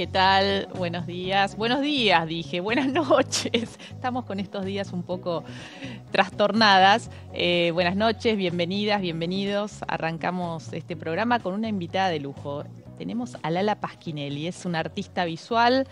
¿qué tal? Buenos días. Buenos días, dije. Buenas noches. Estamos con estos días un poco trastornadas. Buenas noches, bienvenidas, bienvenidos. Arrancamos este programa con una invitada de lujo. Tenemos a Lala Pasquinelli. Es una artista visual,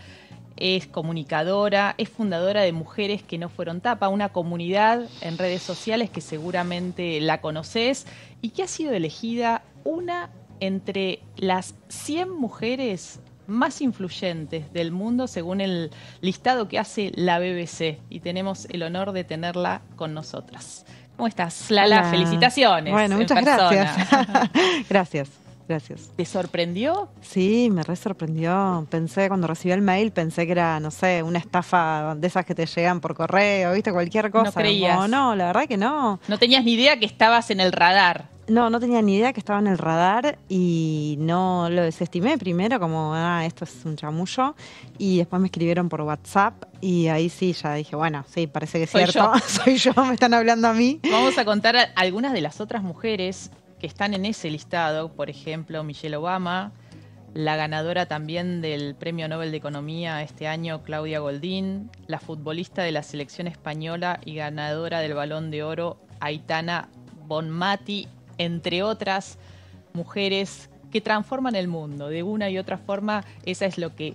es comunicadora, es fundadora de Mujeres que no fueron tapa, una comunidad en redes sociales que seguramente la conoces y que ha sido elegida una entre las 100 mujeres más influyentes del mundo según el listado que hace la BBC, y tenemos el honor de tenerla con nosotras. ¿Cómo estás, Lala? Hola. Felicitaciones. Bueno, muchas gracias. Gracias. ¿Te sorprendió? Sí, me re sorprendió. Pensé, cuando recibí el mail, pensé que era, no sé, una estafa de esas que te llegan por correo, ¿viste? Cualquier cosa. No creías. Como, no, la verdad que no. No tenías ni idea que estabas en el radar. No tenía ni idea que estaba en el radar y no lo desestimé primero como, esto es un chamullo, y después me escribieron por WhatsApp y ahí sí, ya dije, bueno, sí, parece que es cierto, soy yo, me están hablando a mí. Vamos a contar algunas de las otras mujeres que están en ese listado, por ejemplo, Michelle Obama, la ganadora también del Premio Nobel de Economía este año, Claudia Goldín, la futbolista de la selección española y ganadora del Balón de Oro, Aitana Bonmati, entre otras mujeres que transforman el mundo. De una y otra forma, esa es lo que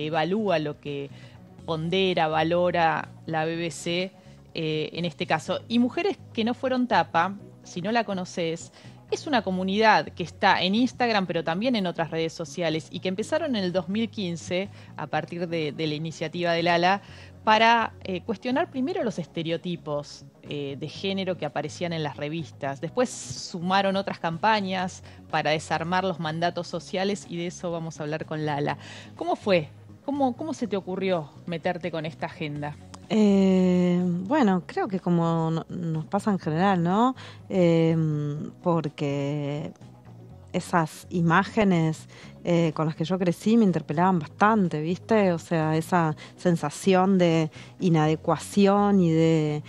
evalúa, lo que pondera, valora la BBC en este caso. Y Mujeres que no fueron tapa, si no la conoces, es una comunidad que está en Instagram, pero también en otras redes sociales, y que empezaron en el 2015, a partir de la iniciativa de Lala, para cuestionar primero los estereotipos de género que aparecían en las revistas. Después sumaron otras campañas para desarmar los mandatos sociales, y de eso vamos a hablar con Lala. ¿Cómo fue? ¿Cómo se te ocurrió meterte con esta agenda? Bueno, creo que como nos pasa en general, ¿no? Porque esas imágenes con las que yo crecí me interpelaban bastante, ¿viste? O sea, esa sensación de inadecuación y de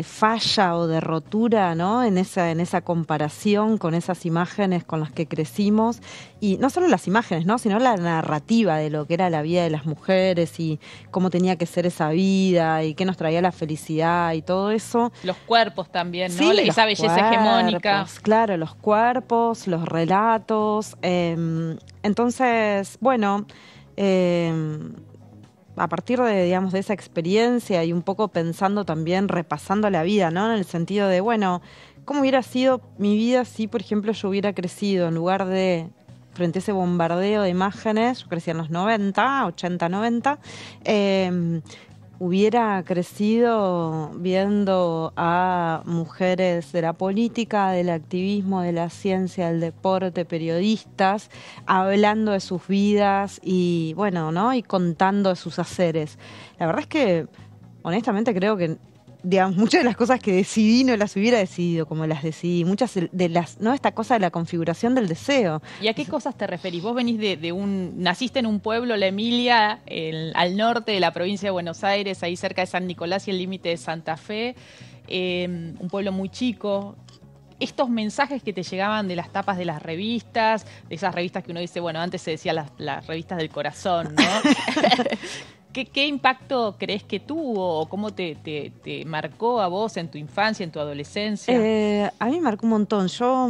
falla o de rotura, ¿no? En esa comparación con esas imágenes con las que crecimos. Y no solo las imágenes, ¿no? Sino la narrativa de lo que era la vida de las mujeres y cómo tenía que ser esa vida y qué nos traía la felicidad y todo eso. Los cuerpos también, ¿no? Sí, Esa belleza hegemónica. Claro, los cuerpos, los relatos. Entonces, bueno, a partir de, digamos, de esa experiencia y un poco pensando también, repasando la vida, ¿no? En el sentido de, bueno, ¿cómo hubiera sido mi vida si, por ejemplo, yo hubiera crecido en lugar de frente a ese bombardeo de imágenes? Yo crecí en los 90, 80, 90, hubiera crecido viendo a mujeres de la política, del activismo, de la ciencia, del deporte, periodistas, hablando de sus vidas y, bueno, ¿no? Y contando de sus haceres. La verdad es que, honestamente, creo que, digamos, muchas de las cosas que decidí no las hubiera decidido como las decidí. Muchas de las, ¿no? Esta cosa de la configuración del deseo. ¿Y a qué cosas te referís? Vos venís naciste en un pueblo, La Emilia, al norte de la provincia de Buenos Aires, ahí cerca de San Nicolás y el límite de Santa Fe, un pueblo muy chico. Estos mensajes que te llegaban de las tapas de las revistas, de esas revistas que uno dice, bueno, antes se decía las revistas del corazón, ¿no? ¿Qué impacto crees que tuvo o cómo te marcó a vos en tu infancia, en tu adolescencia? A mí me marcó un montón. Yo,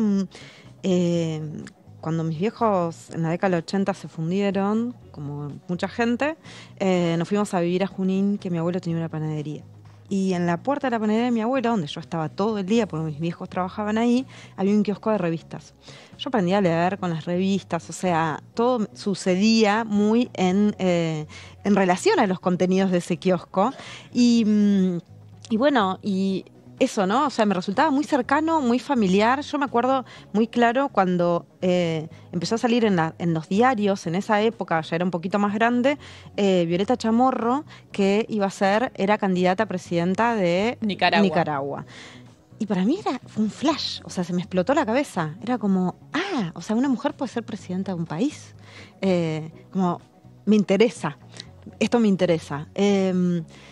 cuando mis viejos en la década del 80 se fundieron, como mucha gente, nos fuimos a vivir a Junín, que mi abuelo tenía una panadería. Y en la puerta de la panadería de mi abuelo, donde yo estaba todo el día, porque mis viejos trabajaban ahí, había un kiosco de revistas. Yo aprendí a leer con las revistas, o sea, todo sucedía muy en relación a los contenidos de ese kiosco. Y bueno, y eso, ¿no? O sea, me resultaba muy cercano, muy familiar. Yo me acuerdo muy claro cuando empezó a salir en los diarios, en esa época, ya era un poquito más grande, Violeta Chamorro, que era candidata a presidenta de Nicaragua. Y para mí fue un flash, o sea, se me explotó la cabeza. Era como, o sea, una mujer puede ser presidenta de un país. Como, me interesa. Esto me interesa.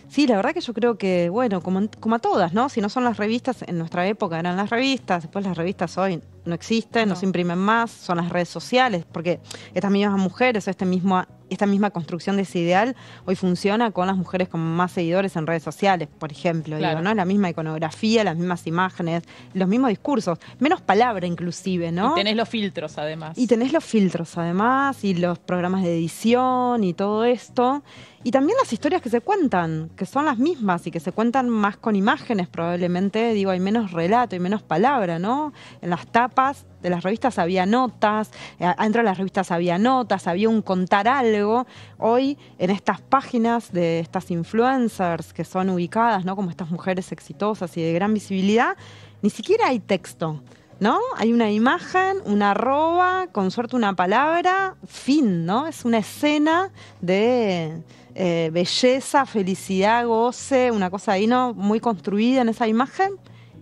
Sí, la verdad que yo creo que, bueno, como a todas, ¿no? Si no son las revistas, en nuestra época eran las revistas, después las revistas hoy no existe, no No. se imprimen más, son las redes sociales, porque estas mismas mujeres, esta misma construcción de ese ideal hoy funciona con las mujeres con más seguidores en redes sociales, por ejemplo, Claro. digo, ¿no? La misma iconografía, las mismas imágenes, los mismos discursos, menos palabra inclusive, ¿no? Y tenés los filtros, además. Y tenés los filtros, además, y los programas de edición y todo esto. Y también las historias que se cuentan, que son las mismas y que se cuentan más con imágenes probablemente. Digo, hay menos relato y menos palabra, ¿no? En las tapas de las revistas había notas, adentro de las revistas había notas, había un contar algo. Hoy, en estas páginas de estas influencers que son ubicadas, ¿no? Como estas mujeres exitosas y de gran visibilidad, ni siquiera hay texto, ¿no? Hay una imagen, una arroba, con suerte una palabra, fin, ¿no? Es una escena de belleza, felicidad, goce, una cosa ahí, ¿no? Muy construida en esa imagen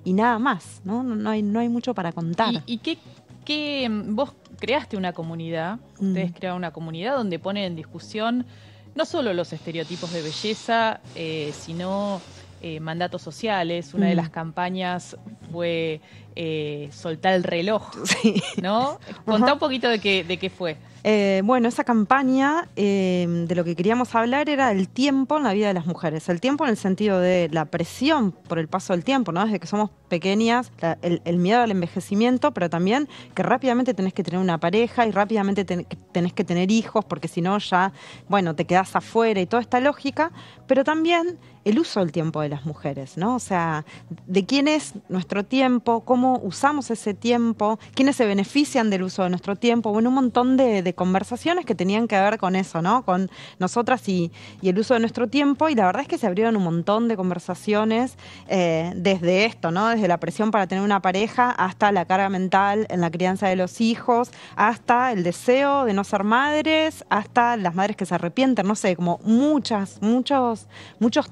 y nada más, ¿no? No hay mucho para contar. ¿Y qué vos creaste una comunidad? Ustedes crearon una comunidad donde ponen en discusión no solo los estereotipos de belleza, sino mandatos sociales. Una de las campañas fue soltar el reloj, Sí. ¿no? Contá un poquito de qué fue. Bueno, esa campaña de lo que queríamos hablar era el tiempo en la vida de las mujeres. El tiempo en el sentido de la presión por el paso del tiempo, ¿no? Desde que somos pequeñas, el miedo al envejecimiento, pero también que rápidamente tenés que tener una pareja y rápidamente tenés que tener hijos, porque si no ya, bueno, te quedás afuera y toda esta lógica, pero también el uso del tiempo de las mujeres, ¿no? O sea, de quién es nuestro tiempo, cómo usamos ese tiempo, quiénes se benefician del uso de nuestro tiempo, bueno, un montón de conversaciones que tenían que ver con eso, ¿no? Con nosotras y el uso de nuestro tiempo, y la verdad es que se abrieron un montón de conversaciones desde esto, ¿no? Desde la presión para tener una pareja hasta la carga mental en la crianza de los hijos, hasta el deseo de no ser madres, hasta las madres que se arrepienten, no sé, como muchos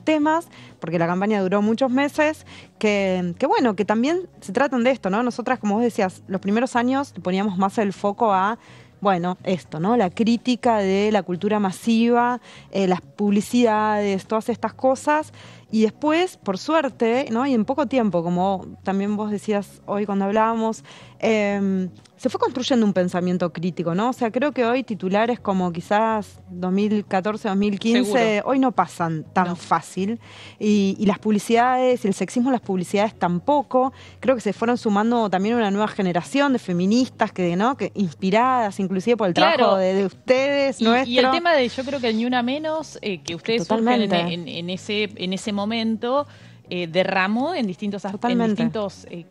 temas, porque la campaña duró muchos meses, que bueno, que también se tratan de esto, ¿no? Nosotras, como vos decías, los primeros años poníamos más el foco a, bueno, esto, ¿no? La crítica de la cultura masiva, las publicidades, todas estas cosas. Y después, por suerte, ¿no? Y en poco tiempo, como también vos decías hoy cuando hablábamos, se fue construyendo un pensamiento crítico, ¿no? O sea, creo que hoy titulares como quizás 2014, 2015, Seguro. hoy no pasan tan fácil. Y las publicidades, el sexismo en las publicidades tampoco. Creo que se fueron sumando también una nueva generación de feministas que, ¿no? Que inspiradas inclusive por el trabajo de ustedes, nuestro. Y el tema de, yo creo que el Ni Una Menos, que ustedes surgen en ese momento, derramó en distintos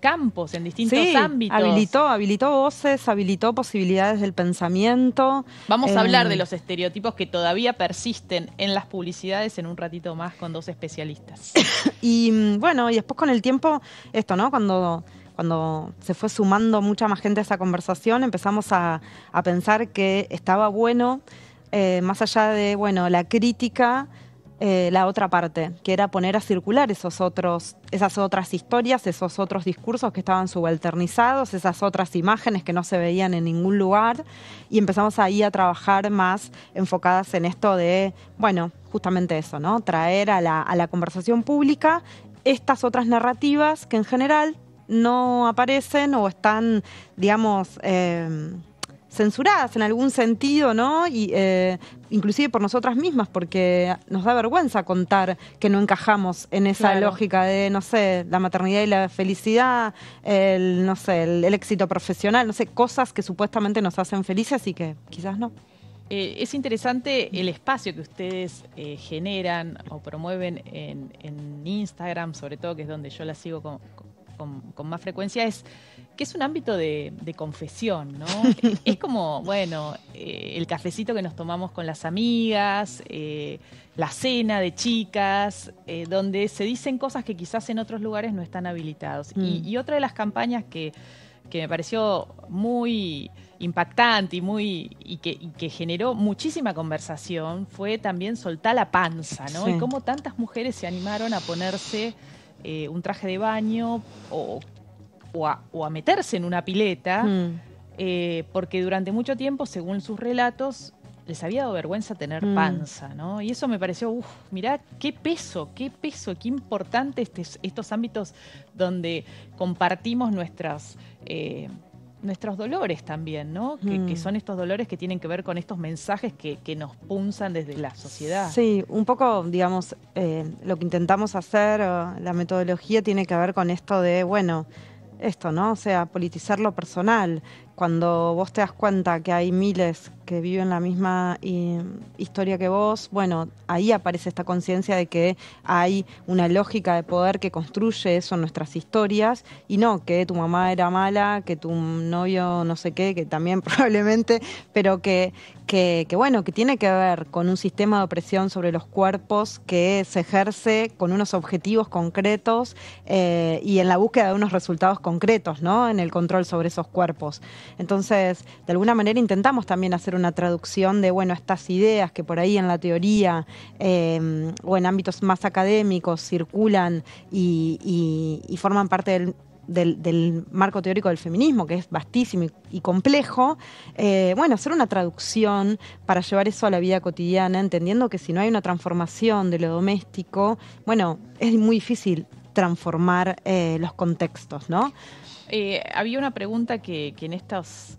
campos, en distintos ámbitos. Habilitó voces, habilitó posibilidades del pensamiento. Vamos a hablar de los estereotipos que todavía persisten en las publicidades en un ratito más con dos especialistas. Y bueno, y después con el tiempo, esto, ¿no? Cuando se fue sumando mucha más gente a esa conversación, empezamos a pensar que estaba bueno, más allá de, bueno, la crítica, la otra parte, que era poner a circular esas otras historias, esos otros discursos que estaban subalternizados, esas otras imágenes que no se veían en ningún lugar, y empezamos ahí a trabajar más enfocadas en esto de, bueno, justamente eso, ¿no? Traer a la conversación pública estas otras narrativas que en general no aparecen o están, digamos, censuradas en algún sentido, ¿no? Y inclusive por nosotras mismas, porque nos da vergüenza contar que no encajamos en esa lógica de, no sé, la maternidad y la felicidad, no sé, el éxito profesional, no sé, cosas que supuestamente nos hacen felices y que quizás no. Es interesante el espacio que ustedes generan o promueven en Instagram, sobre todo, que es donde yo la sigo con más frecuencia, que es un ámbito de confesión, ¿no? Es como, bueno, el cafecito que nos tomamos con las amigas, la cena de chicas, donde se dicen cosas que quizás en otros lugares no están habilitados. Y otra de las campañas que me pareció muy impactante y que generó muchísima conversación fue también Soltá la panza, ¿no? Sí. Y cómo tantas mujeres se animaron a ponerse un traje de baño o a meterse en una pileta, porque durante mucho tiempo, según sus relatos, les había dado vergüenza tener panza, ¿no? Y eso me pareció, mirá, qué peso, qué importante estos ámbitos donde compartimos nuestros dolores también, ¿no? Que son estos dolores que tienen que ver con estos mensajes que nos punzan desde la sociedad. Sí, un poco, digamos, lo que intentamos hacer, la metodología tiene que ver con esto de, bueno, esto, ¿no? O sea, politizar lo personal. Cuando vos te das cuenta que hay miles que viven la misma historia que vos, bueno, ahí aparece esta conciencia de que hay una lógica de poder que construye eso en nuestras historias, y no que tu mamá era mala, que tu novio no sé qué, que también probablemente, pero que bueno, que tiene que ver con un sistema de opresión sobre los cuerpos que se ejerce con unos objetivos concretos y en la búsqueda de unos resultados concretos, ¿no? En el control sobre esos cuerpos. Entonces, de alguna manera intentamos también hacer una traducción de, bueno, estas ideas que por ahí en la teoría o en ámbitos más académicos circulan y forman parte del marco teórico del feminismo, que es vastísimo y complejo, bueno, hacer una traducción para llevar eso a la vida cotidiana, entendiendo que si no hay una transformación de lo doméstico, bueno, es muy difícil transformar los contextos, ¿no? Había una pregunta que en estos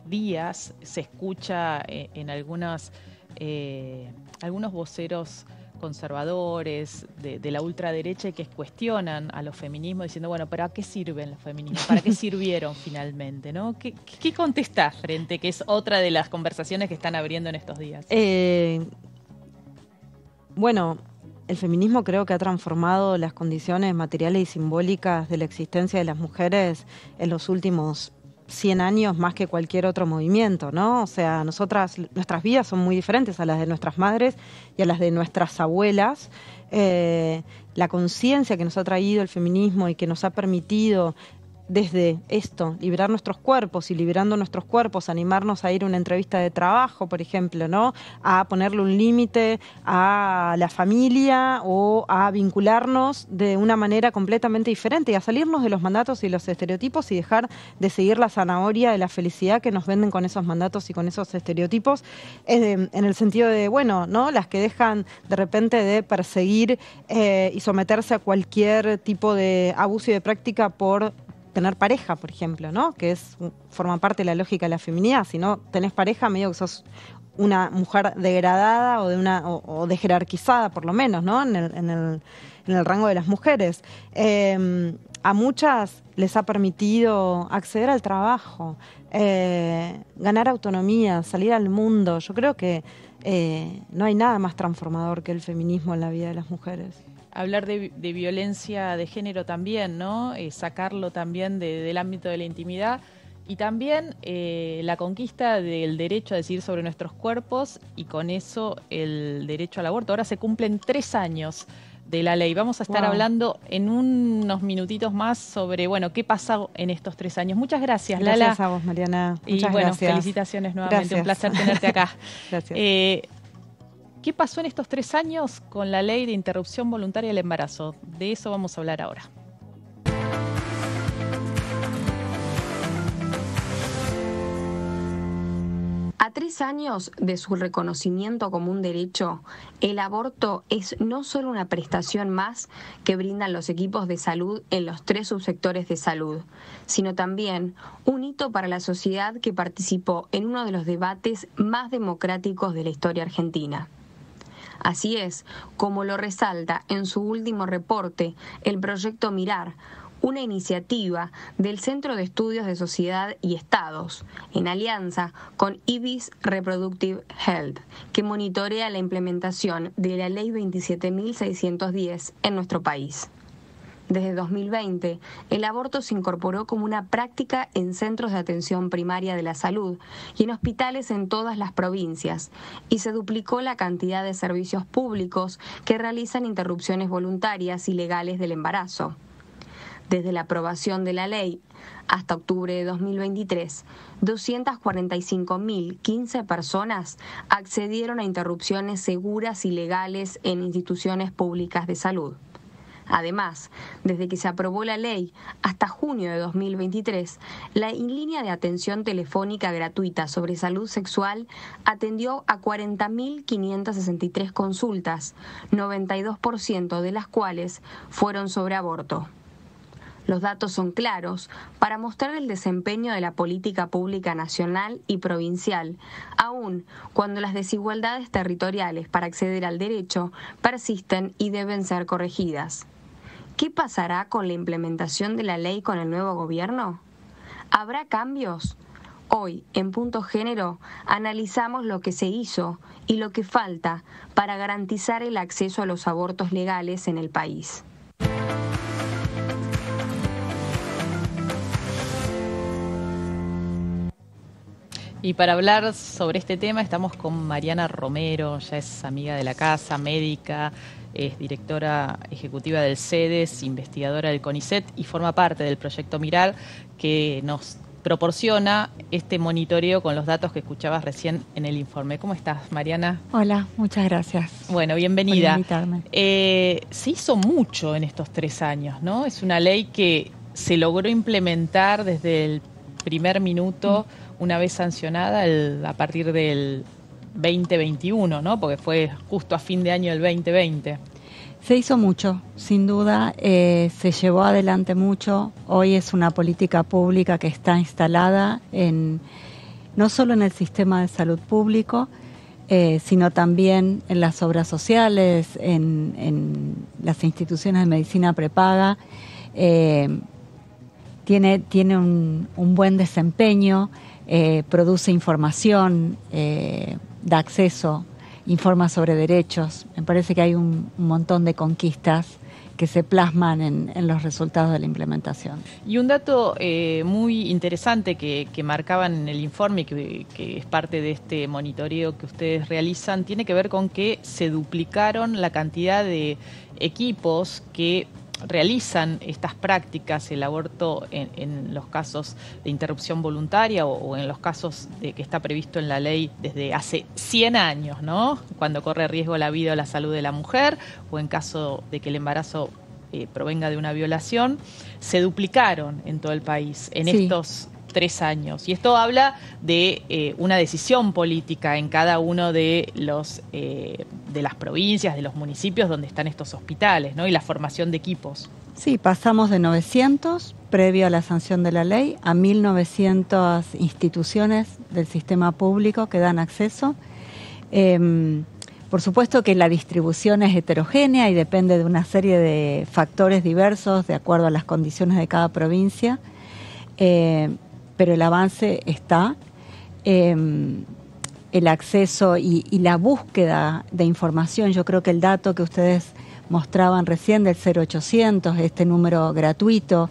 días se escucha en algunos voceros conservadores de la ultraderecha que cuestionan a los feminismos diciendo, bueno, ¿para qué sirven los feminismos? ¿Para qué sirvieron finalmente? ¿No? ¿Qué contestás frente? Que es otra de las conversaciones que están abriendo en estos días. Bueno, el feminismo creo que ha transformado las condiciones materiales y simbólicas de la existencia de las mujeres en los últimos 100 años más que cualquier otro movimiento, ¿no? O sea, nuestras vidas son muy diferentes a las de nuestras madres y a las de nuestras abuelas. La conciencia que nos ha traído el feminismo y que nos ha permitido desde esto, liberar nuestros cuerpos y liberando nuestros cuerpos, animarnos a ir a una entrevista de trabajo, por ejemplo, ¿no? A ponerle un límite a la familia o a vincularnos de una manera completamente diferente y a salirnos de los mandatos y los estereotipos y dejar de seguir la zanahoria de la felicidad que nos venden con esos mandatos y con esos estereotipos, en el sentido de, bueno, ¿no? Las que dejan de repente de perseguir y someterse a cualquier tipo de abuso y de práctica por tener pareja, por ejemplo, ¿no? Que forma parte de la lógica de la feminidad. Si no tenés pareja, medio que sos una mujer degradada o de jerarquizada, por lo menos, ¿no? En el rango de las mujeres. A muchas les ha permitido acceder al trabajo, ganar autonomía, salir al mundo. Yo creo que no hay nada más transformador que el feminismo en la vida de las mujeres. Hablar de violencia de género también, ¿no? Sacarlo también del ámbito de la intimidad y también la conquista del derecho a decidir sobre nuestros cuerpos y con eso el derecho al aborto. Ahora se cumplen 3 años de la ley. Vamos a estar hablando en unos minutitos más sobre, bueno, qué pasó en estos 3 años. Muchas gracias, Lala. Gracias a vos, Mariana. Muchas gracias. Felicitaciones nuevamente. Gracias. Un placer tenerte acá. Gracias. ¿Qué pasó en estos 3 años con la ley de interrupción voluntaria del embarazo? De eso vamos a hablar ahora. A 3 años de su reconocimiento como un derecho, el aborto es no solo una prestación más que brindan los equipos de salud en los 3 subsectores de salud, sino también un hito para la sociedad que participó en uno de los debates más democráticos de la historia argentina. Así es, como lo resalta en su último reporte el proyecto Mirar, una iniciativa del Centro de Estudios de Sociedad y Estados, en alianza con IBIS Reproductive Health, que monitorea la implementación de la Ley 27.610 en nuestro país. Desde 2020, el aborto se incorporó como una práctica en centros de atención primaria de la salud y en hospitales en todas las provincias, y se duplicó la cantidad de servicios públicos que realizan interrupciones voluntarias y legales del embarazo. Desde la aprobación de la ley hasta octubre de 2023, 245.015 personas accedieron a interrupciones seguras y legales en instituciones públicas de salud. Además, desde que se aprobó la ley hasta junio de 2023, la línea de atención telefónica gratuita sobre salud sexual atendió a 40.563 consultas, 92% de las cuales fueron sobre aborto. Los datos son claros para mostrar el desempeño de la política pública nacional y provincial, aun cuando las desigualdades territoriales para acceder al derecho persisten y deben ser corregidas. ¿Qué pasará con la implementación de la ley con el nuevo gobierno? ¿Habrá cambios? Hoy, en Punto Género, analizamos lo que se hizo y lo que falta para garantizar el acceso a los abortos legales en el país. Y para hablar sobre este tema estamos con Mariana Romero, ya es amiga de la casa, médica, es directora ejecutiva del CEDES, investigadora del CONICET y forma parte del proyecto Mirar, que nos proporciona este monitoreo con los datos que escuchabas recién en el informe. ¿Cómo estás, Mariana? Hola, muchas gracias. Bueno, bienvenida. Por invitarme. Se hizo mucho en estos 3 años, ¿no? Es una ley que se logró implementar desde el primer minuto, una vez sancionada a partir del 2021, ¿no? Porque fue justo a fin de año del 2020. Se hizo mucho, sin duda, se llevó adelante mucho. Hoy es una política pública que está instalada no solo en el sistema de salud público, sino también en las obras sociales, en las instituciones de medicina prepaga. Tiene un buen desempeño, produce información, da acceso, informa sobre derechos. Me parece que hay un montón de conquistas que se plasman en los resultados de la implementación. Y un dato muy interesante que marcaban en el informe, que es parte de este monitoreo que ustedes realizan, tiene que ver con que se duplicaron la cantidad de equipos que realizan estas prácticas, el aborto en los casos de interrupción voluntaria o en los casos de que está previsto en la ley desde hace 100 años, ¿no? Cuando corre riesgo la vida o la salud de la mujer o en caso de que el embarazo provenga de una violación, se duplicaron en todo el país en estos 3 años. Y esto habla de una decisión política en cada uno de las provincias, de los municipios donde están estos hospitales, ¿no? Y la formación de equipos. Sí, pasamos de 900, previo a la sanción de la ley, a 1.900 instituciones del sistema público que dan acceso. Por supuesto que la distribución es heterogénea y depende de una serie de factores diversos de acuerdo a las condiciones de cada provincia. Pero el avance está, el acceso y la búsqueda de información. Yo creo que el dato que ustedes mostraban recién del 0800, este número gratuito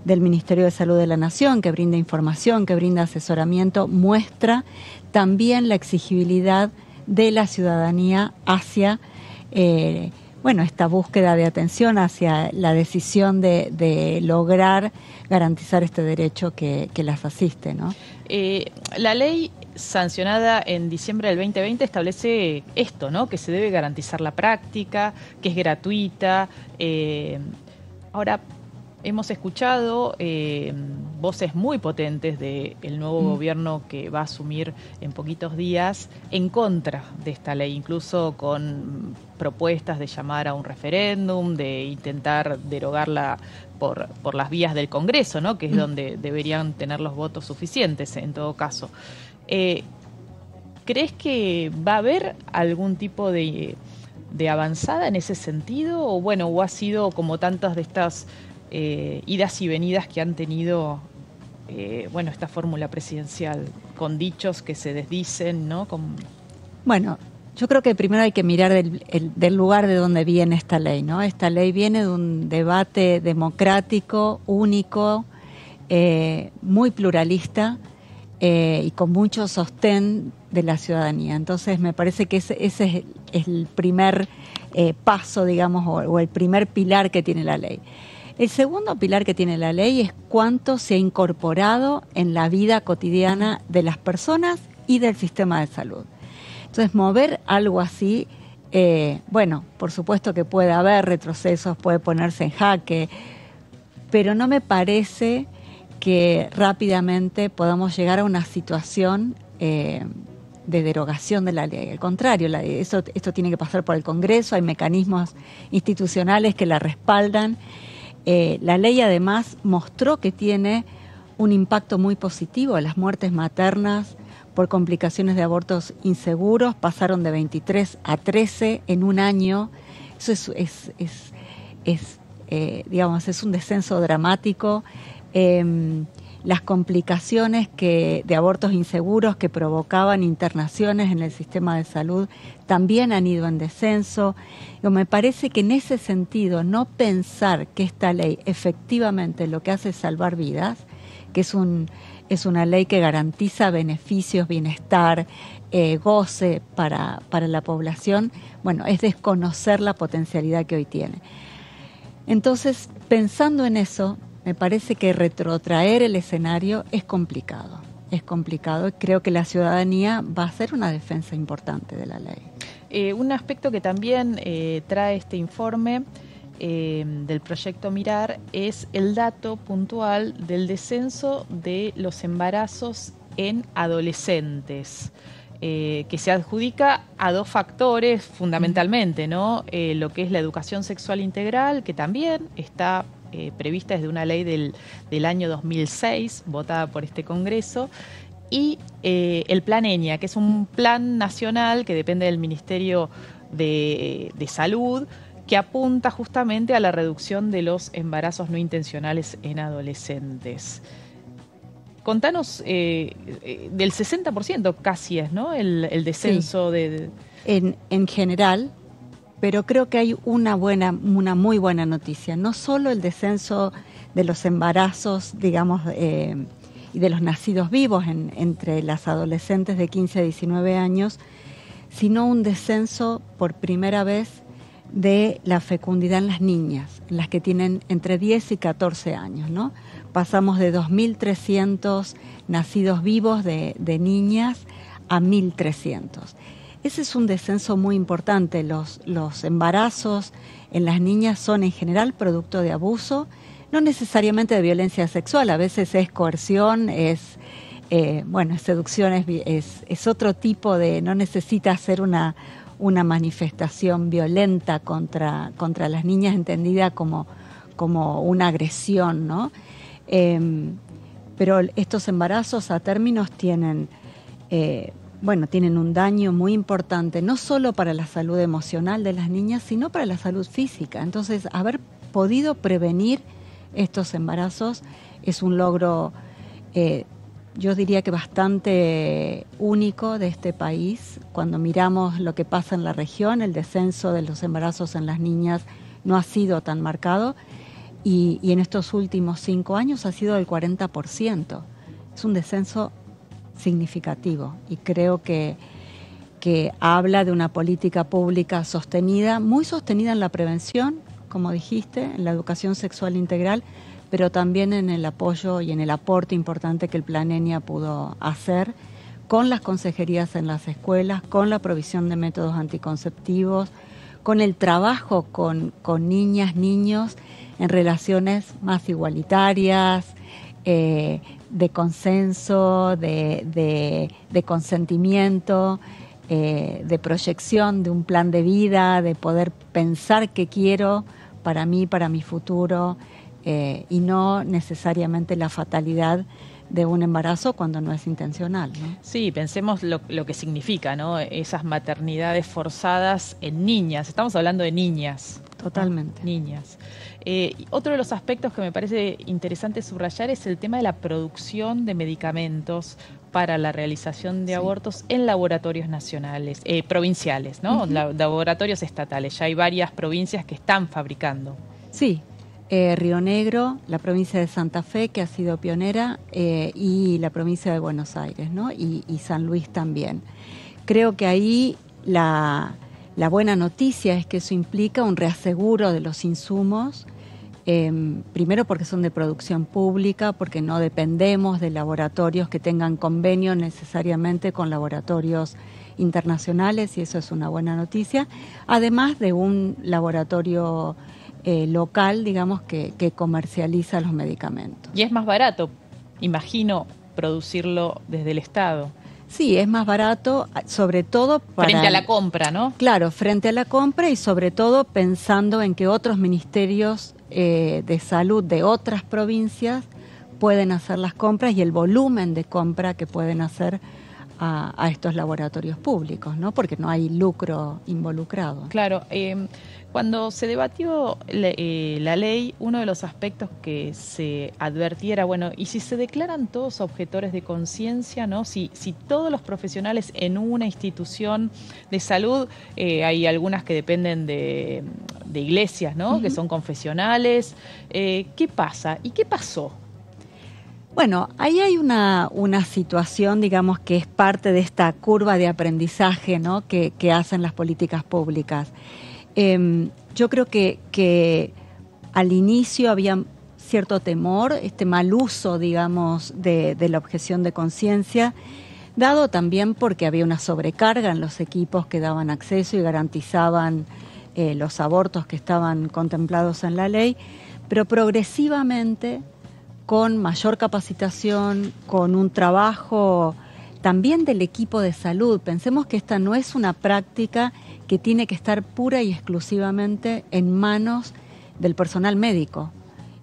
del Ministerio de Salud de la Nación, que brinda información, que brinda asesoramiento, muestra también la exigibilidad de la ciudadanía hacia esta búsqueda de atención, hacia la decisión de lograr garantizar este derecho que las asiste, ¿no? La ley sancionada en diciembre del 2020 establece esto, ¿no? Que se debe garantizar la práctica, que es gratuita. Ahora, hemos escuchado voces muy potentes del nuevo gobierno que va a asumir en poquitos días en contra de esta ley, incluso con propuestas de llamar a un referéndum, de intentar derogarla por las vías del Congreso, ¿no? Que es donde deberían tener los votos suficientes en todo caso. ¿Crees que va a haber algún tipo de avanzada en ese sentido? O ha sido como tantas de estas idas y venidas que han tenido esta fórmula presidencial, con dichos que se desdicen, ¿no? Bueno, yo creo que primero hay que mirar del lugar de donde viene esta ley, ¿no? Esta ley viene de un debate democrático, único, muy pluralista y con mucho sostén de la ciudadanía. Entonces me parece que ese es el primer paso, digamos, o el primer pilar que tiene la ley. El segundo pilar que tiene la ley es cuánto se ha incorporado en la vida cotidiana de las personas y del sistema de salud. Entonces, mover algo así, por supuesto que puede haber retrocesos, puede ponerse en jaque, pero no me parece que rápidamente podamos llegar a una situación de derogación de la ley. Al contrario, esto tiene que pasar por el Congreso, hay mecanismos institucionales que la respaldan. La ley además mostró que tiene un impacto muy positivo. Las muertes maternas por complicaciones de abortos inseguros pasaron de 23 a 13 en un año. Eso digamos, es un descenso dramático. Las complicaciones de abortos inseguros que provocaban internaciones en el sistema de salud también han ido en descenso. Me parece que en ese sentido, no pensar que esta ley efectivamente lo que hace es salvar vidas, que es una ley que garantiza beneficios, bienestar, goce para la población, bueno, es desconocer la potencialidad que hoy tiene. Entonces, pensando en eso, me parece que retrotraer el escenario es complicado. Es complicado y creo que la ciudadanía va a hacer una defensa importante de la ley. Un aspecto que también trae este informe del proyecto Mirar es el dato puntual del descenso de los embarazos en adolescentes, que se adjudica a dos factores fundamentalmente, ¿no? Lo que es la educación sexual integral, que también está prevista desde una ley del año 2006, votada por este Congreso, y el Plan ENIA, que es un plan nacional que depende del Ministerio de Salud, que apunta justamente a la reducción de los embarazos no intencionales en adolescentes. Contanos, del 60% casi es, ¿no? El descenso sí, en general, pero creo que hay una muy buena noticia. No solo el descenso de los embarazos, digamos, y de los nacidos vivos entre las adolescentes de 15 a 19 años, sino un descenso por primera vez de la fecundidad en las niñas, en las que tienen entre 10 y 14 años, ¿no? Pasamos de 2.300 nacidos vivos de niñas a 1.300. Ese es un descenso muy importante. Los embarazos en las niñas son en general producto de abuso, no necesariamente de violencia sexual, a veces es coerción, es seducción, es otro tipo de, no necesita ser una manifestación violenta contra las niñas entendida como una agresión, ¿no? Pero estos embarazos a términos tienen un daño muy importante, no solo para la salud emocional de las niñas, sino para la salud física. Entonces, haber podido prevenir estos embarazos es un logro, yo diría que bastante único de este país. Cuando miramos lo que pasa en la región, el descenso de los embarazos en las niñas no ha sido tan marcado y en estos últimos 5 años ha sido del 40%. Es un descenso significativo y creo que habla de una política pública sostenida, muy sostenida en la prevención, como dijiste, en la educación sexual integral, pero también en el apoyo y en el aporte importante que el Plan ENIA pudo hacer con las consejerías en las escuelas, con la provisión de métodos anticonceptivos, con el trabajo con niñas, niños en relaciones más igualitarias, de consenso, de consentimiento, de proyección de un plan de vida, de poder pensar qué quiero para mí, para mi futuro, y no necesariamente la fatalidad de un embarazo cuando no es intencional, ¿no? Sí, pensemos lo que significa, ¿no? Esas maternidades forzadas en niñas. Estamos hablando de niñas. Totalmente. Niñas. Otro de los aspectos que me parece interesante subrayar es el tema de la producción de medicamentos para la realización de abortos en laboratorios nacionales, provinciales, ¿no? Laboratorios estatales. Ya hay varias provincias que están fabricando. Sí. Río Negro, la provincia de Santa Fe, que ha sido pionera, y la provincia de Buenos Aires, ¿no? Y San Luis también. Creo que ahí la buena noticia es que eso implica un reaseguro de los insumos, primero porque son de producción pública, porque no dependemos de laboratorios que tengan convenio necesariamente con laboratorios internacionales, y eso es una buena noticia, además de un laboratorio local, digamos, que comercializa los medicamentos. Y es más barato, imagino, producirlo desde el Estado. Sí, es más barato, sobre todo para... Frente a la compra, ¿no? Claro, frente a la compra y sobre todo pensando en que otros ministerios de salud de otras provincias pueden hacer las compras y el volumen de compra que pueden hacer a estos laboratorios públicos, ¿no? Porque no hay lucro involucrado. Claro, cuando se debatió la ley, uno de los aspectos que se advertía era, bueno, y si se declaran todos objetores de conciencia, ¿no? Si todos los profesionales en una institución de salud, hay algunas que dependen de iglesias, ¿no? Uh-huh. Que son confesionales, ¿qué pasa? ¿Y qué pasó? Bueno, ahí hay una situación, digamos, que es parte de esta curva de aprendizaje, ¿no? que hacen las políticas públicas. Yo creo que al inicio había cierto temor, mal uso, digamos, de la objeción de conciencia, dado también porque había una sobrecarga en los equipos que daban acceso y garantizaban los abortos que estaban contemplados en la ley, pero progresivamente, con mayor capacitación, con un trabajo también del equipo de salud. Pensemos que esta no es una práctica que tiene que estar pura y exclusivamente en manos del personal médico.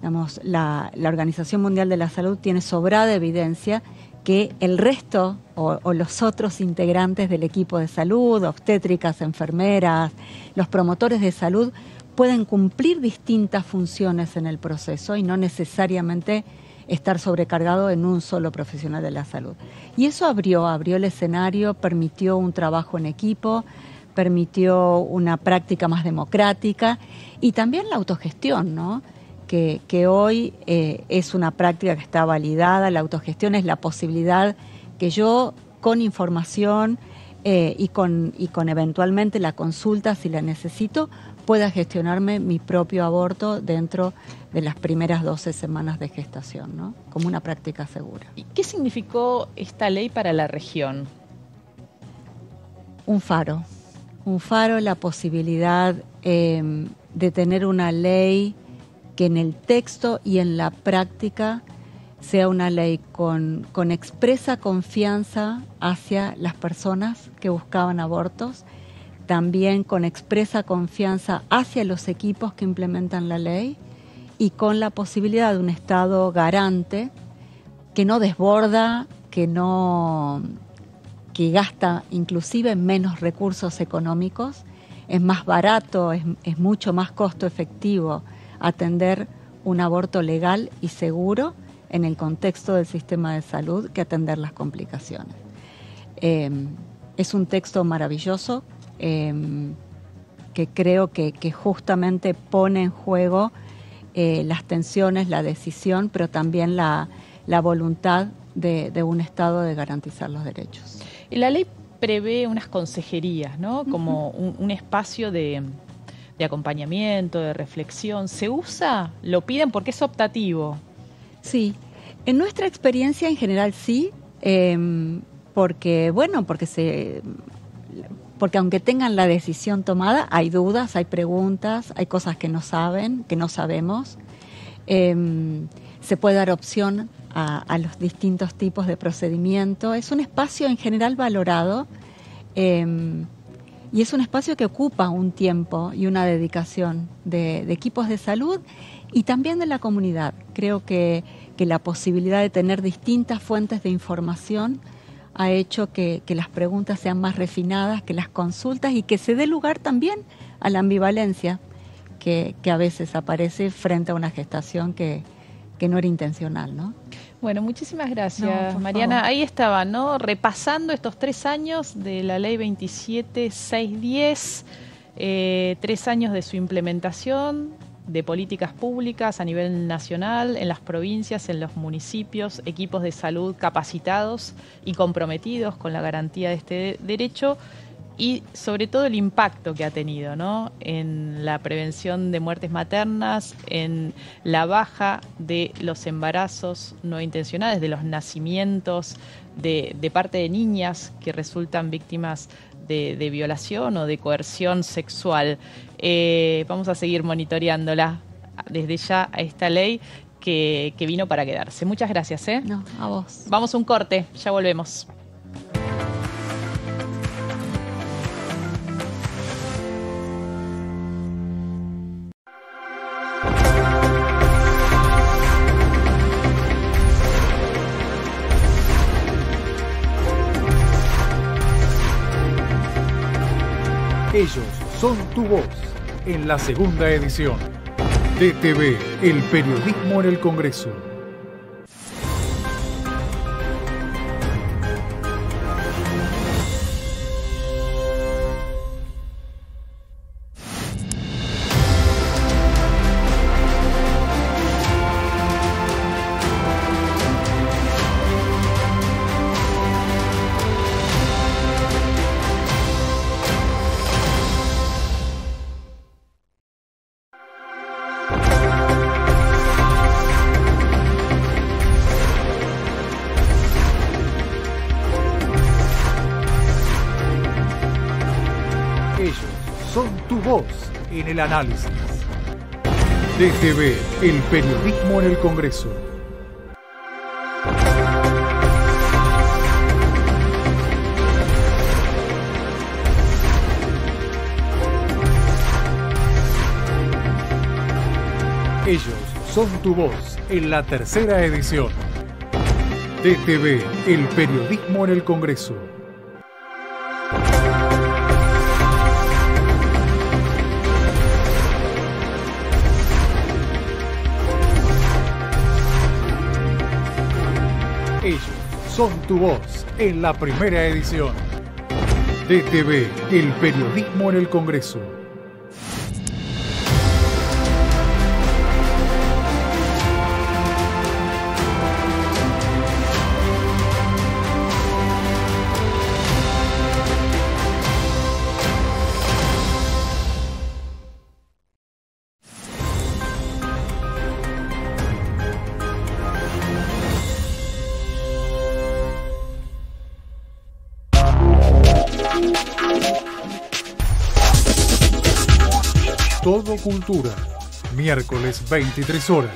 Digamos, la Organización Mundial de la Salud tiene sobrada evidencia que el resto o los otros integrantes del equipo de salud, obstétricas, enfermeras, los promotores de salud, pueden cumplir distintas funciones en el proceso y no necesariamente estar sobrecargado en un solo profesional de la salud. Y eso abrió el escenario, permitió un trabajo en equipo, permitió una práctica más democrática y también la autogestión, ¿no? Que hoy es una práctica que está validada. La autogestión es la posibilidad que yo, con información y con eventualmente la consulta, si la necesito, pueda gestionarme mi propio aborto dentro de las primeras 12 semanas de gestación, ¿no? Como una práctica segura. ¿Y qué significó esta ley para la región? Un faro, la posibilidad de tener una ley que en el texto y en la práctica sea una ley con expresa confianza hacia las personas que buscaban abortos, también con expresa confianza hacia los equipos que implementan la ley y con la posibilidad de un Estado garante que no desborda, que gasta inclusive menos recursos económicos, es más barato, es mucho más costo efectivo atender un aborto legal y seguro en el contexto del sistema de salud que atender las complicaciones. Es un texto maravilloso que creo que justamente pone en juego las tensiones, la decisión, pero también la voluntad de un Estado de garantizar los derechos. La ley prevé unas consejerías, ¿no? Como un espacio de acompañamiento, de reflexión. ¿Se usa? ¿Lo piden porque es optativo? Sí, en nuestra experiencia en general sí, porque aunque tengan la decisión tomada, hay dudas, hay preguntas, hay cosas que no saben, que no sabemos. Se puede dar opción a los distintos tipos de procedimiento. Es un espacio en general valorado y es un espacio que ocupa un tiempo y una dedicación de equipos de salud y también de la comunidad. Creo que la posibilidad de tener distintas fuentes de información ha hecho que las preguntas sean más refinadas, que las consultas y que se dé lugar también a la ambivalencia que a veces aparece frente a una gestación que no era intencional, ¿no? Bueno, muchísimas gracias, Mariana. Ahí estaba, ¿no? Repasando estos 3 años de la ley 27610, 3 años de su implementación, de políticas públicas a nivel nacional, en las provincias, en los municipios, equipos de salud capacitados y comprometidos con la garantía de este derecho y sobre todo el impacto que ha tenido, ¿no? En la prevención de muertes maternas, en la baja de los embarazos no intencionales, de los nacimientos de parte de niñas que resultan víctimas de violación o de coerción sexual. Vamos a seguir monitoreándola desde ya a esta ley que vino para quedarse. Muchas gracias. No, a vos. Vamos a un corte, ya volvemos. Ellos son tu voz, en la segunda edición. DTV, el periodismo en el Congreso. Ellos son tu voz en el análisis. DTV, el periodismo en el Congreso. Ellos son tu voz en la tercera edición. DTV, el periodismo en el Congreso. Ellos son tu voz en la primera edición. DTV, el periodismo en el Congreso. Todo Cultura, miércoles 23 horas.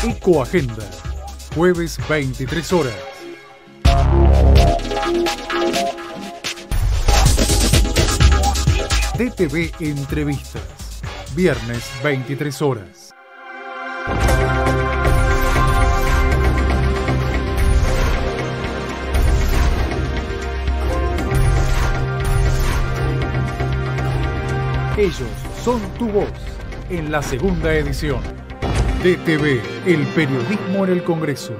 Ecoagenda, jueves 23 horas. DTV Entrevistas, viernes 23 horas. Ellos son tu voz en la segunda edición. DTV, el periodismo en el Congreso.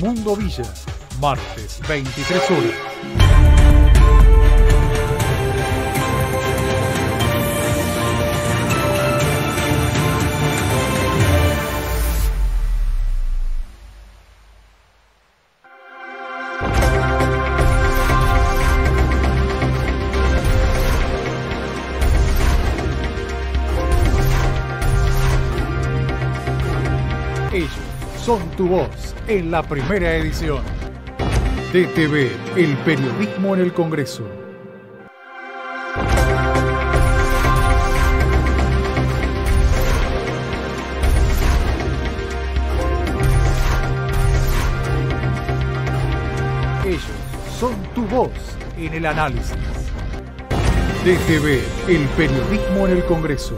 Mundo Villa, martes 23 horas. Ellos son tu voz en la primera edición. DTV, el periodismo en el Congreso. Ellos son tu voz en el análisis. DTV, el periodismo en el Congreso.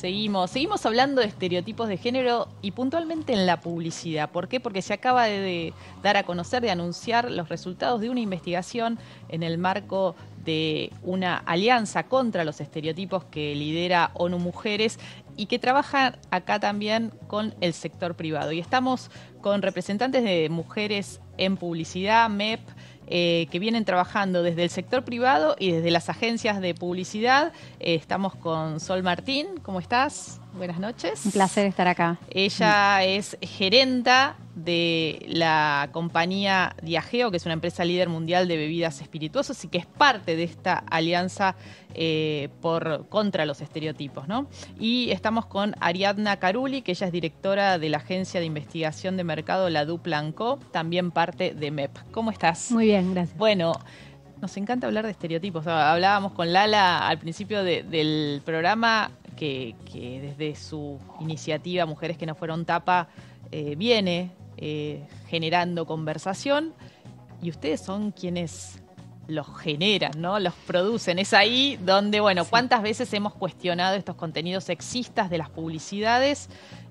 Seguimos hablando de estereotipos de género y puntualmente en la publicidad. ¿Por qué? Porque se acaba de dar a conocer, de anunciar los resultados de una investigación en el marco de una alianza contra los estereotipos que lidera ONU Mujeres y que trabaja acá también con el sector privado. Y estamos con representantes de Mujeres en Publicidad, MEP, que vienen trabajando desde el sector privado y desde las agencias de publicidad. Estamos con Sol Martín. ¿Cómo estás? Buenas noches. Un placer estar acá. Ella es gerenta de la compañía Diageo, que es una empresa líder mundial de bebidas espirituosas y que es parte de esta alianza contra los estereotipos, ¿no? Y estamos con Ariadna Caruli, que ella es directora de la agencia de investigación de mercado La Dupla & Co, también parte de MEP. ¿Cómo estás? Muy bien, gracias. Bueno, nos encanta hablar de estereotipos. Hablábamos con Lala al principio del programa que desde su iniciativa Mujeres que no fueron tapa viene generando conversación y ustedes son quienes los generan, ¿no? Los producen. Es ahí donde, bueno, ¿cuántas veces hemos cuestionado estos contenidos sexistas de las publicidades?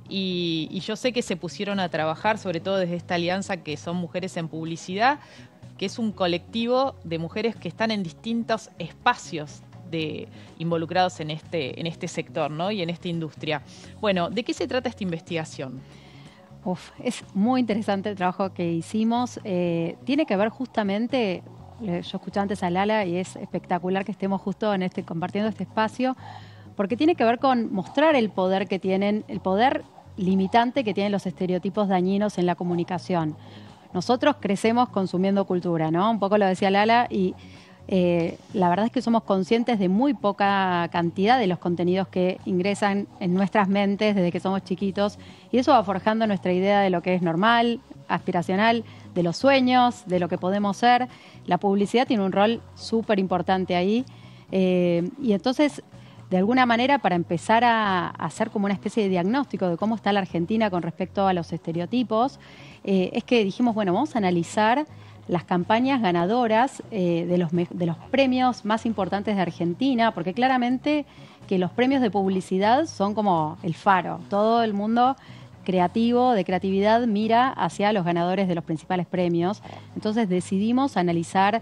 Y yo sé que se pusieron a trabajar, sobre todo desde esta alianza que son Mujeres en Publicidad, que es un colectivo de mujeres que están en distintos espacios involucrados en este sector, ¿no? Y en esta industria. Bueno, ¿de qué se trata esta investigación? Es muy interesante el trabajo que hicimos. Tiene que ver justamente, yo escuché antes a Lala y es espectacular que estemos justo compartiendo este espacio, porque tiene que ver con mostrar el poder que tienen, el poder limitante que tienen los estereotipos dañinos en la comunicación. Nosotros crecemos consumiendo cultura, ¿no? Un poco lo decía Lala y la verdad es que somos conscientes de muy poca cantidad de los contenidos que ingresan en nuestras mentes desde que somos chiquitos y eso va forjando nuestra idea de lo que es normal, aspiracional, de los sueños, de lo que podemos ser. La publicidad tiene un rol súper importante ahí y entonces, de alguna manera, para empezar a hacer como una especie de diagnóstico de cómo está la Argentina con respecto a los estereotipos, es que dijimos, bueno, vamos a analizar las campañas ganadoras de los premios más importantes de Argentina, porque claramente que los premios de publicidad son como el faro. Todo el mundo creativo, de creatividad, mira hacia los ganadores de los principales premios. Entonces decidimos analizar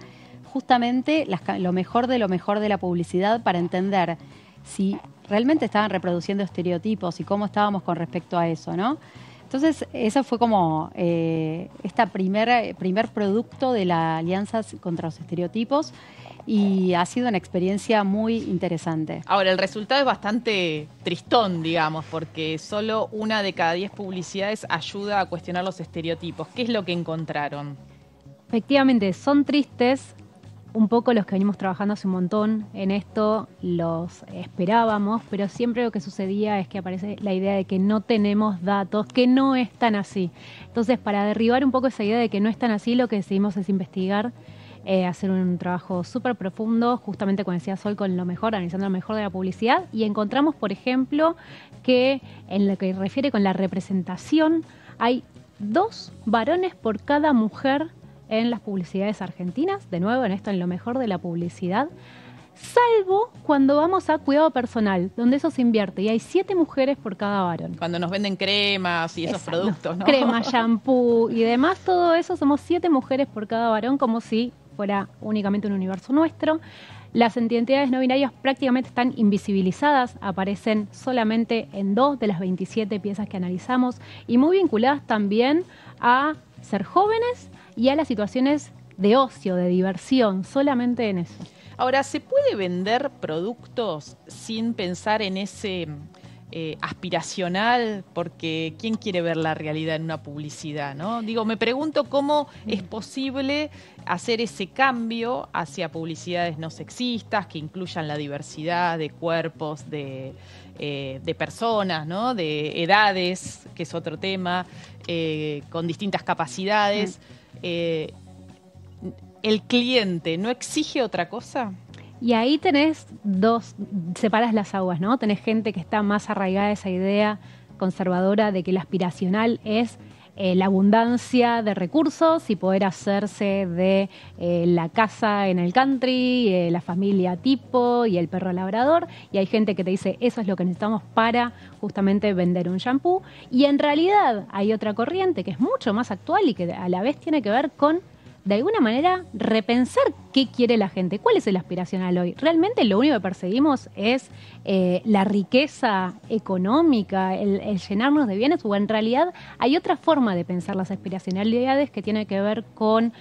justamente lo mejor de la publicidad para entender si realmente estaban reproduciendo estereotipos y cómo estábamos con respecto a eso, ¿no? Entonces, eso fue como este primer producto de la Alianza contra los Estereotipos y ha sido una experiencia muy interesante. Ahora, el resultado es bastante tristón, digamos, porque solo 1 de cada 10 publicidades ayuda a cuestionar los estereotipos. ¿Qué es lo que encontraron? Efectivamente, son tristes. Un poco los que venimos trabajando hace un montón en esto los esperábamos, pero siempre lo que sucedía es que aparece la idea de que no tenemos datos, que no es tan así. Entonces, para derribar un poco esa idea de que no es tan así, lo que decidimos es investigar, hacer un trabajo súper profundo, justamente como decía Sol, con lo mejor, analizando lo mejor de la publicidad, y encontramos, por ejemplo, que en lo que refiere con la representación, hay 2 varones por cada mujer en las publicidades argentinas, de nuevo en lo mejor de la publicidad, salvo cuando vamos a cuidado personal, donde eso se invierte, y hay 7 mujeres por cada varón. Cuando nos venden cremas y esos productos, ¿no? Crema, shampoo y demás, todo eso, somos 7 mujeres por cada varón, como si fuera únicamente un universo nuestro. Las identidades no binarias prácticamente están invisibilizadas, aparecen solamente en 2 de las 27 piezas que analizamos, y muy vinculadas también a ser jóvenes y a las situaciones de ocio, de diversión, solamente en eso. Ahora, ¿se puede vender productos sin pensar en ese aspiracional? Porque ¿quién quiere ver la realidad en una publicidad, no? Digo, me pregunto cómo es posible hacer ese cambio hacia publicidades no sexistas, que incluyan la diversidad de cuerpos, de personas, ¿no? De edades, que es otro tema, con distintas capacidades. ¿El cliente no exige otra cosa? Y ahí tenés separas las aguas, ¿no? Tenés gente que está más arraigada a esa idea conservadora de que lo aspiracional es la abundancia de recursos y poder hacerse de la casa en el country, la familia tipo y el perro labrador. Y hay gente que te dice, eso es lo que necesitamos para justamente vender un shampoo. Y en realidad hay otra corriente que es mucho más actual y que a la vez tiene que ver con, de alguna manera, repensar qué quiere la gente, cuál es el aspiracional hoy. Realmente lo único que perseguimos es la riqueza económica, el llenarnos de bienes, o en realidad hay otra forma de pensar las aspiracionalidades que tiene que ver con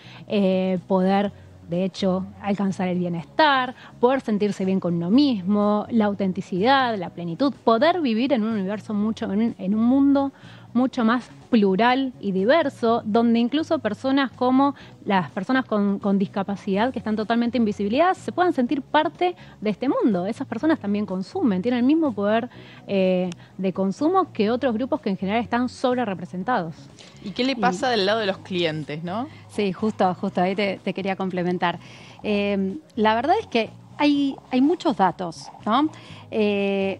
poder, de hecho, alcanzar el bienestar, poder sentirse bien con uno mismo, la autenticidad, la plenitud, poder vivir en un universo en un mundo mucho más plural y diverso, donde incluso personas como las personas con discapacidad que están totalmente invisibilizadas se puedan sentir parte de este mundo. Esas personas también consumen, tienen el mismo poder de consumo que otros grupos que en general están sobre representados. ¿Y qué le pasa del lado de los clientes, no? Sí, justo ahí te quería complementar. La verdad es que hay muchos datos, ¿no?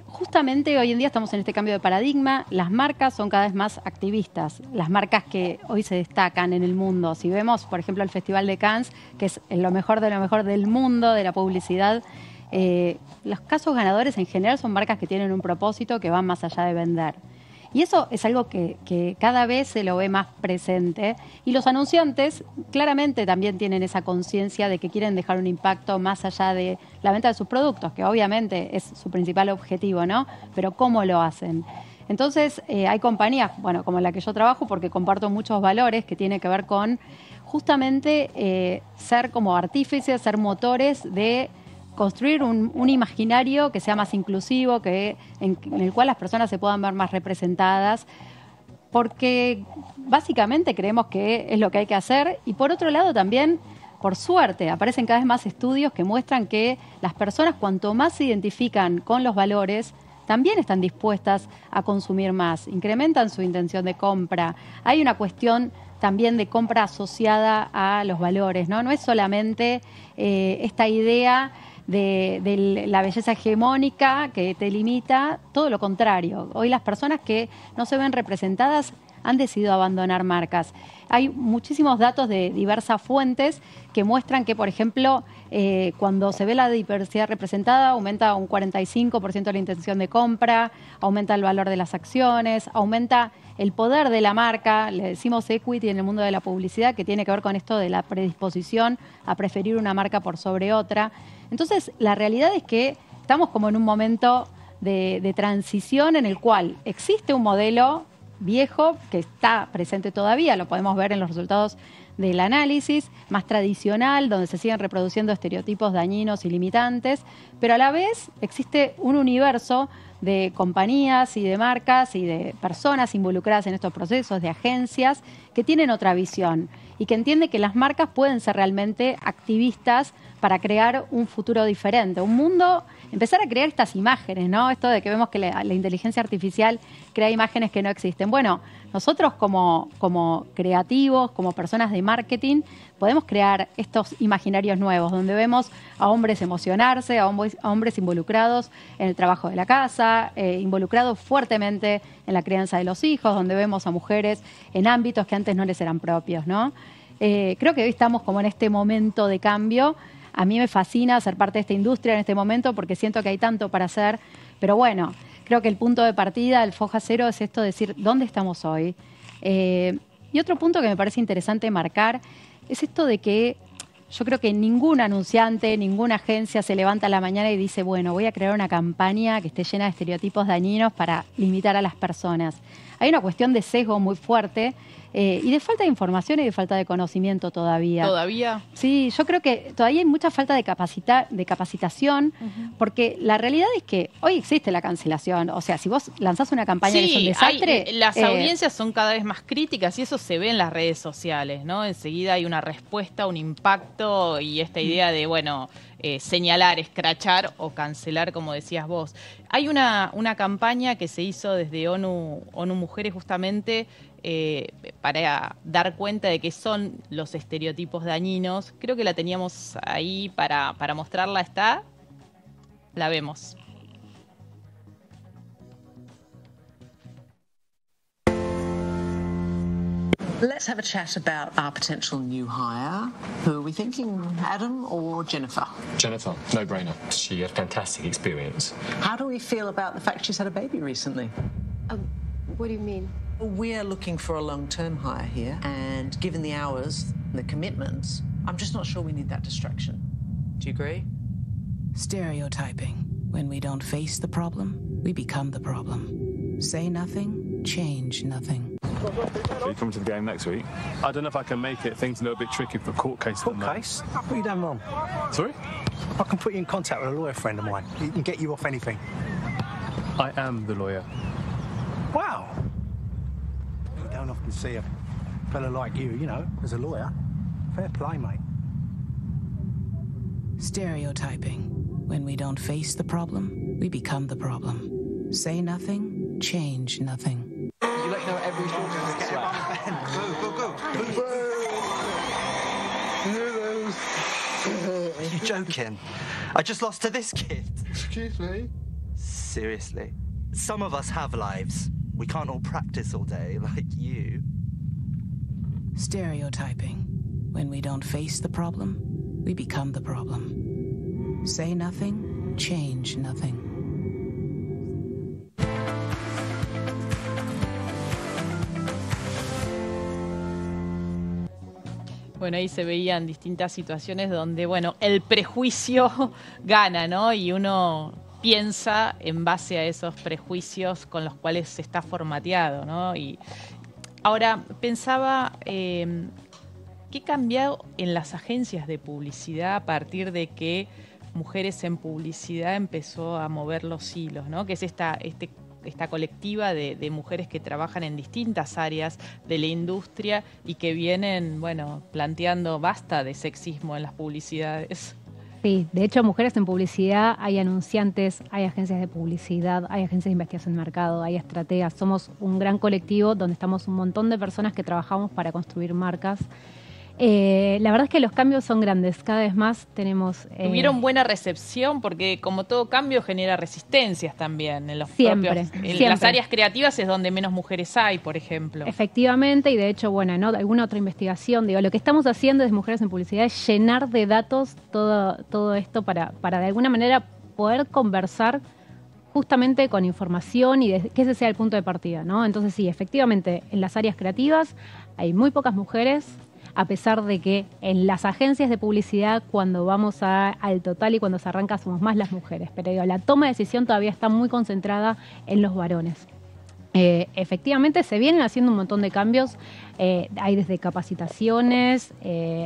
Justamente hoy en día estamos en este cambio de paradigma, las marcas son cada vez más activistas, las marcas que hoy se destacan en el mundo. Si vemos, por ejemplo, el Festival de Cannes, que es lo mejor de lo mejor del mundo, de la publicidad, los casos ganadores en general son marcas que tienen un propósito que van más allá de vender. Y eso es algo que cada vez se lo ve más presente. Y los anunciantes claramente también tienen esa conciencia de que quieren dejar un impacto más allá de la venta de sus productos, que obviamente es su principal objetivo, ¿no? Pero ¿cómo lo hacen? Entonces, hay compañías, bueno, como la que yo trabajo, porque comparto muchos valores que tienen que ver con justamente ser como artífices, ser motores de construir un imaginario que sea más inclusivo, en el cual las personas se puedan ver más representadas, porque básicamente creemos que es lo que hay que hacer. Y por otro lado también, por suerte, aparecen cada vez más estudios que muestran que las personas, cuanto más se identifican con los valores, también están dispuestas a consumir más, incrementan su intención de compra. Hay una cuestión también de compra asociada a los valores, ¿no? No es solamente esta idea de la belleza hegemónica que te limita, todo lo contrario. Hoy las personas que no se ven representadas han decidido abandonar marcas. Hay muchísimos datos de diversas fuentes que muestran que, por ejemplo, cuando se ve la diversidad representada, aumenta un 45% la intención de compra, aumenta el valor de las acciones, aumenta el poder de la marca, le decimos equity en el mundo de la publicidad, que tiene que ver con esto de la predisposición a preferir una marca por sobre otra. Entonces, la realidad es que estamos como en un momento de transición en el cual existe un modelo viejo que está presente todavía, lo podemos ver en los resultados del análisis, más tradicional, donde se siguen reproduciendo estereotipos dañinos y limitantes, pero a la vez existe un universo de compañías y de marcas y de personas involucradas en estos procesos, de agencias, que tienen otra visión y que entienden que las marcas pueden ser realmente activistas para crear un futuro diferente, un mundo, empezar a crear estas imágenes, ¿no? Esto de que vemos que la inteligencia artificial crea imágenes que no existen. Bueno, nosotros como creativos, como personas de marketing, podemos crear estos imaginarios nuevos, donde vemos a hombres emocionarse, a hombres involucrados en el trabajo de la casa, involucrados fuertemente en la crianza de los hijos, donde vemos a mujeres en ámbitos que antes no les eran propios, ¿no? Creo que hoy estamos como en este momento de cambio. A mí me fascina ser parte de esta industria en este momento porque siento que hay tanto para hacer, pero bueno, creo que el punto de partida, el foja cero, es esto de decir, ¿dónde estamos hoy? Y otro punto que me parece interesante marcar es esto de que yo creo que ningún anunciante, ninguna agencia se levanta a la mañana y dice, bueno, voy a crear una campaña que esté llena de estereotipos dañinos para limitar a las personas. Hay una cuestión de sesgo muy fuerte y de falta de información y de falta de conocimiento todavía. ¿Todavía? Sí, yo creo que todavía hay mucha falta de capacitación, porque la realidad es que hoy existe la cancelación. O sea, si vos lanzás una campaña que es un desastre... Las audiencias son cada vez más críticas y eso se ve en las redes sociales, ¿no? Enseguida hay una respuesta, un impacto y esta idea de, bueno, señalar, escrachar o cancelar, como decías vos. Hay una campaña que se hizo desde ONU Mujeres justamente para dar cuenta de qué son los estereotipos dañinos. Creo que la teníamos ahí para mostrarla. ¿Está? La vemos. Let's have a chat about our potential new hire. Who are we thinking, Adam or Jennifer? Jennifer, no-brainer. She had fantastic experience. How do we feel about the fact she's had a baby recently? What do you mean? We're looking for a long-term hire here, and given the hours and the commitments, I'm just not sure we need that distraction. Do you agree? Stereotyping. When we don't face the problem, we become the problem. Say nothing, change nothing. Are you coming to the game next week? I don't know if I can make it. Things are a little bit tricky for court case. Court case? What have you done wrong? Sorry? I can put you in contact with a lawyer friend of mine. He can get you off anything. I am the lawyer. Wow. You don't often see a fella like you, you know, as a lawyer. Fair play, mate. Stereotyping. When we don't face the problem, we become the problem. Say nothing, change nothing. You let go every short Are you joking? I just lost to this kid. Excuse me? Seriously. Some of us have lives. We can't all practice all day like you. Stereotyping. When we don't face the problem, we become the problem. Say nothing, change nothing. Bueno, ahí se veían distintas situaciones donde, bueno, el prejuicio gana, ¿no? Y uno piensa en base a esos prejuicios con los cuales se está formateado, ¿no? Y ahora pensaba, ¿qué ha cambiado en las agencias de publicidad a partir de que Mujeres en Publicidad empezó a mover los hilos, ¿no? Que es esta colectiva de mujeres que trabajan en distintas áreas de la industria y que vienen, bueno, planteando basta de sexismo en las publicidades. Sí, de hecho, Mujeres en Publicidad, hay anunciantes, hay agencias de publicidad, hay agencias de investigación de mercado, hay estrategas. Somos un gran colectivo donde estamos un montón de personas que trabajamos para construir marcas. La verdad es que los cambios son grandes, cada vez más tenemos... Tuvieron buena recepción porque como todo cambio genera resistencias también en los siempre. Las áreas creativas es donde menos mujeres hay, por ejemplo. Efectivamente, y de hecho, bueno, ¿no? Alguna otra investigación, digo, lo que estamos haciendo desde Mujeres en Publicidad es llenar de datos todo esto para de alguna manera poder conversar justamente con información y que ese sea el punto de partida, ¿no? Entonces sí, efectivamente, en las áreas creativas hay muy pocas mujeres, a pesar de que en las agencias de publicidad, cuando vamos al total y cuando se arranca, somos más las mujeres. Pero digo, la toma de decisión todavía está muy concentrada en los varones. Efectivamente, se vienen haciendo un montón de cambios. Hay desde capacitaciones,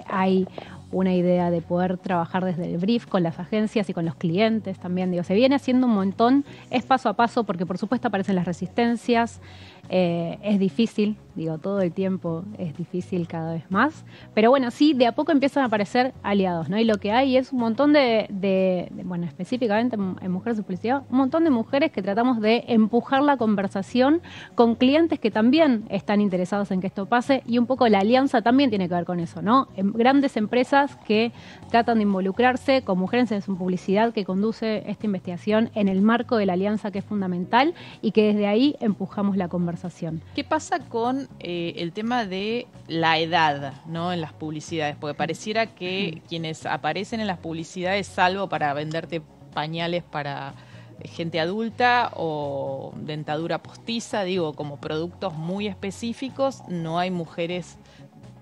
hay una idea de poder trabajar desde el brief con las agencias y con los clientes también. Digo, se viene haciendo un montón, es paso a paso, porque por supuesto aparecen las resistencias. Es difícil, digo, todo el tiempo es difícil cada vez más, pero bueno, sí, de a poco empiezan a aparecer aliados, ¿no? Y lo que hay es un montón bueno, específicamente en Mujeres en Publicidad, un montón de mujeres que tratamos de empujar la conversación con clientes que también están interesados en que esto pase, y un poco la alianza también tiene que ver con eso, ¿no? Grandes empresas que tratan de involucrarse con Mujeres en Publicidad, que conduce esta investigación en el marco de la alianza, que es fundamental, y que desde ahí empujamos la conversación. ¿Qué pasa con el tema de la edad, ¿no? En las publicidades? Porque pareciera que quienes aparecen en las publicidades, salvo para venderte pañales para gente adulta o dentadura postiza, digo, como productos muy específicos, no hay mujeres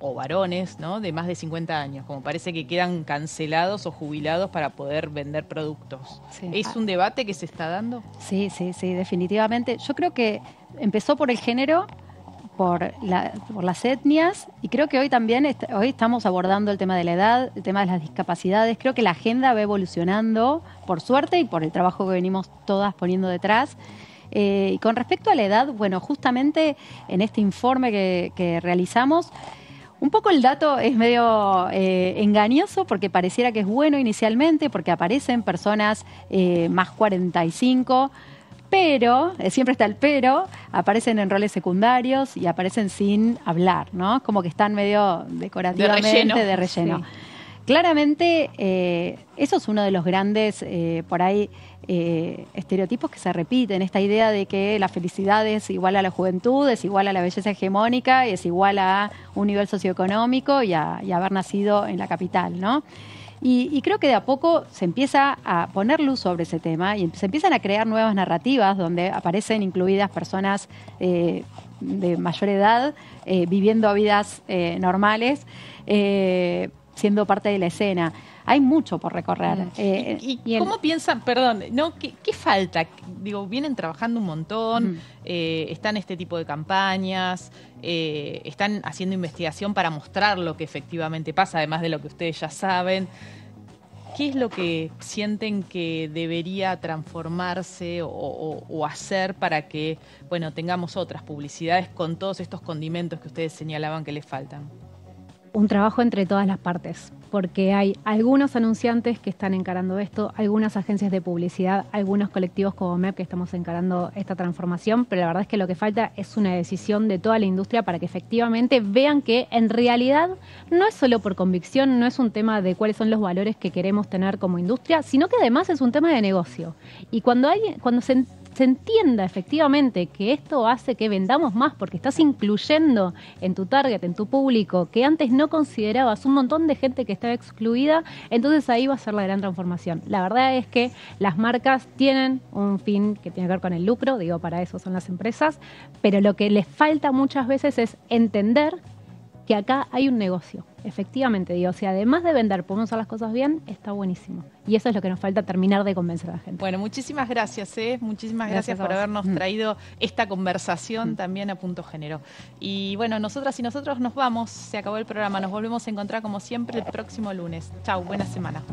o varones, ¿no? De más de 50 años, como parece que quedan cancelados o jubilados para poder vender productos. Sí. ¿Es un debate que se está dando? Sí, definitivamente. Yo creo que empezó por el género, por las etnias, y creo que hoy también hoy estamos abordando el tema de la edad, el tema de las discapacidades. Creo que la agenda va evolucionando, por suerte, y por el trabajo que venimos todas poniendo detrás. Y con respecto a la edad, bueno, justamente en este informe que realizamos, un poco el dato es medio engañoso, porque pareciera que es bueno inicialmente, porque aparecen personas más 45, pero, siempre está el pero, aparecen en roles secundarios y aparecen sin hablar, ¿no? Como que están medio decorativamente de relleno. Claramente, eso es uno de los grandes, por ahí, estereotipos que se repiten. Esta idea de que la felicidad es igual a la juventud, es igual a la belleza hegemónica, es igual a un nivel socioeconómico y a haber nacido en la capital, ¿no? Y creo que de a poco se empieza a poner luz sobre ese tema y se empiezan a crear nuevas narrativas donde aparecen incluidas personas de mayor edad viviendo vidas normales, siendo parte de la escena. Hay mucho por recorrer. ¿Y cómo piensan, perdón, ¿no? ¿Qué falta? Digo, vienen trabajando un montón, están este tipo de campañas, están haciendo investigación para mostrar lo que efectivamente pasa, además de lo que ustedes ya saben. ¿Qué es lo que sienten que debería transformarse o hacer para que, bueno, tengamos otras publicidades con todos estos condimentos que ustedes señalaban que les faltan? Un trabajo entre todas las partes, porque hay algunos anunciantes que están encarando esto, algunas agencias de publicidad, algunos colectivos como MEP que estamos encarando esta transformación, pero la verdad es que lo que falta es una decisión de toda la industria para que efectivamente vean que en realidad no es solo por convicción, no es un tema de cuáles son los valores que queremos tener como industria, sino que además es un tema de negocio. Y cuando se entienda efectivamente que esto hace que vendamos más porque estás incluyendo en tu target, en tu público, que antes no considerabas un montón de gente que estaba excluida, entonces ahí va a ser la gran transformación. La verdad es que las marcas tienen un fin que tiene que ver con el lucro, digo, para eso son las empresas, pero lo que les falta muchas veces es entender que acá hay un negocio. Efectivamente, digo, si además de vender podemos hacer las cosas bien, está buenísimo. Y eso es lo que nos falta, terminar de convencer a la gente. Bueno, muchísimas gracias, muchísimas gracias por habernos traído esta conversación también a Punto Género. Y bueno, nosotras y nosotros nos vamos, se acabó el programa, nos volvemos a encontrar como siempre el próximo lunes. Chau, buena semana.